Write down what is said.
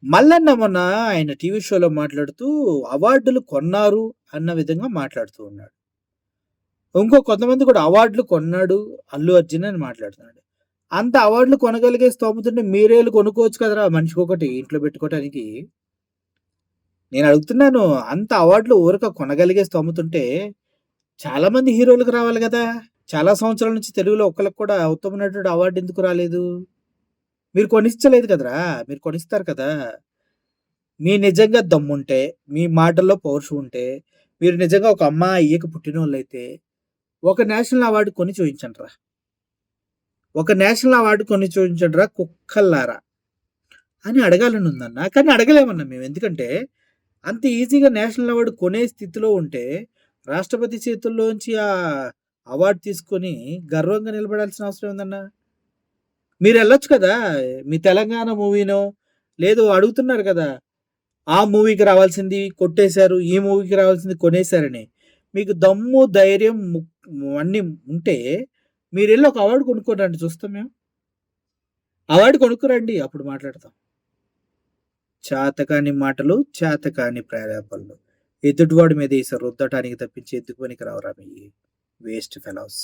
మల్లన్న మొన్న ఆయన టీవీ షోలో మాట్లాడుతూ అవార్డులు కొన్నారు అన్న విధంగా మాట్లాడుతూ ఉన్నాడు. కొంతమంది కూడా అవార్డులు కొన్నాడు అల్లు అర్జున్ అని మాట్లాడుతున్నాడు. అంత అవార్డులు కొనగలిగే స్తోమత ఉంటే మీరేళ్ళు కొనుక్కోవచ్చు కదరా మనిషికొకటి ఇంట్లో పెట్టుకోవటానికి. నేను అడుగుతున్నాను. అంత అవార్డులు ఊరక కొనగలిగే స్తోమత ఉంటే చాలా మంది హీరోలకు రావాలి గదా! చాలా సంవత్సరాల నుంచి తెలుగులో ఒక్కళ్ళకి కూడా ఉత్తమ నటుడు అవార్డ్ ఎందుకు రాలేదు? మీరు కొనిచ్చలేదు కదరా! మీరు కొనిస్తారు కదా! మీ నిజంగా దమ్ముంటే, మీ మాటల్లో పౌరుషం ఉంటే, మీరు నిజంగా ఒక అమ్మ, అయ్యకి పుట్టినోళ్ళైతే, ఒక నేషనల్ అవార్డ్ కొని చూయించండ్రా. ఒక నేషనల్ అవార్డ్ కొని చూయించండ్రా కుక్కల్లారా అని అడగాలనుందన్నా. కానీ అడగలేమన్నా మేము. ఎందుకంటే, అంత ఈజీగా నేషనల్ అవార్డ్ కొనే స్థితిలో ఉంటే, రాష్ట్రపతి చేతుల్లోంచి ఆ అవార్డ్ తీసుకొని గర్వంగా నిలబడాల్సిన అవసరం ఏందన్నా? మీరెళ్ళొచ్చు కదా! మీ 'తెలంగాణ' మూవీనో, లేదు అడుగుతున్నారు కదా! ఆ మూవీకి రావాల్సింది కొట్టేశారు. ఈ మూవీకి రావాల్సింది కొనేశారని. మీకు దమ్ము, ధైర్యం అన్నీ ఉంటే మీరెళ్లి ఒక అవార్డ్ కొనుక్కోరండి చూస్తాం మేము. అవార్డ్ కొనుక్కురండి అప్పుడు మాట్లాడతాం. చాతకాని మాటలు, చేతకాని ప్రేరేపణలు. ఎదుటివాడి మీద రుద్దటానికి తప్పించి ఎందుకు పనికిరావురా మీయి వేస్ట్ ఫెలోస్.